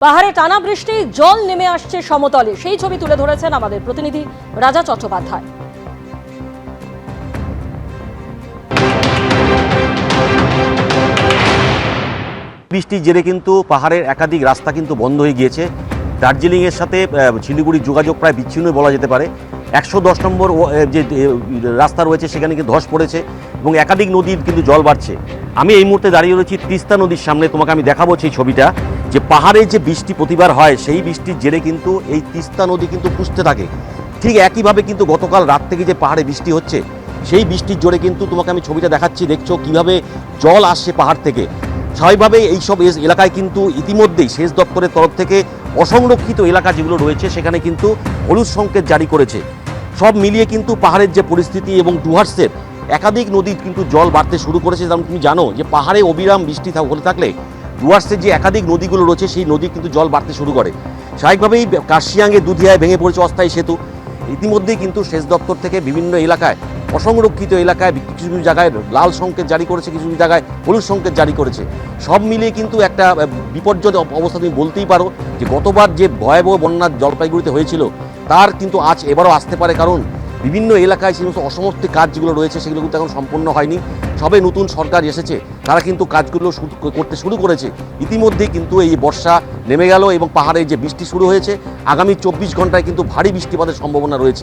পাহাড়ে টানা বৃষ্টি, জল নেমে আসছে সমতলে, সেই ছবি তুলে ধরেছেন আমাদের প্রতিনিধি রাজা চট্টোপাধ্যায়। বৃষ্টির জেরে কিন্তু পাহাড়ের একাধিক রাস্তা কিন্তু বন্ধ হয়ে গিয়েছে। দার্জিলিংয়ের সাথে শিলিগুড়ির যোগাযোগ প্রায় বিচ্ছিন্ন বলা যেতে পারে। 110 নম্বর যে রাস্তা রয়েছে সেখানে কিন্তু ধস পড়েছে এবং একাধিক নদীর কিন্তু জল বাড়ছে। আমি এই মুহূর্তে দাঁড়িয়ে রয়েছি তিস্তা নদীর সামনে। তোমাকে আমি দেখাবো সেই ছবিটা, যে পাহাড়ে যে বৃষ্টি প্রতিবার হয় সেই বৃষ্টির জেরে কিন্তু এই তিস্তা নদী কিন্তু পুষতে থাকে। ঠিক একইভাবে কিন্তু গতকাল রাত থেকে যে পাহাড়ে বৃষ্টি হচ্ছে সেই বৃষ্টির জোরে কিন্তু তোমাকে আমি ছবিটা দেখাচ্ছি, দেখছো কিভাবে জল আসছে পাহাড় থেকে। স্বাভাবিকভাবেই এইসব এলাকায় কিন্তু ইতিমধ্যেই সেচ দপ্তরের তরফ থেকে অসংরক্ষিত এলাকা যেগুলো রয়েছে সেখানে কিন্তু হলুদ সংকেত জারি করেছে। সব মিলিয়ে কিন্তু পাহাড়ের যে পরিস্থিতি এবং ডুয়ার্সের একাধিক নদী কিন্তু জল বাড়তে শুরু করেছে। যেমন তুমি জানো যে পাহাড়ে অবিরাম বৃষ্টি হতে থাকলে ডুয়ার্সের যে একাধিক নদীগুলো রয়েছে সেই নদী কিন্তু জল বাড়তে শুরু করে। স্বাভাবিকভাবেই কার্শিয়াংয়ে দুধিয়ায় ভেঙে পড়েছে অস্থায়ী সেতু। ইতিমধ্যেই কিন্তু সেচ দপ্তর থেকে বিভিন্ন এলাকায় অসংরক্ষিত এলাকায় কিছু কিছু জায়গায় লাল সংকেত জারি করেছে, কিছু কিছু জায়গায় হলুদ সংকেত জারি করেছে। সব মিলিয়ে কিন্তু একটা বিপর্যয় অবস্থা তুমি বলতেই পারো যে গতবার যে ভয়াবহ বন্যা জলপাইগুড়িতে হয়েছিল তার কিন্তু এবারও আসতে পারে, কারণ বিভিন্ন এলাকায় সেই সমস্ত অসমর্থ কাজ যেগুলো রয়েছে সেগুলো কিন্তু এখন সম্পূর্ণ হয়নি। সবে নতুন সরকার এসেছে, তারা কিন্তু কাজগুলো করতে শুরু করেছে। ইতিমধ্যেই কিন্তু এই বর্ষা নেমে গেল এবং পাহাড়ে যে বৃষ্টি শুরু হয়েছে, আগামী 24 ঘন্টায় কিন্তু ভারী বৃষ্টিপাতের সম্ভাবনা রয়েছে।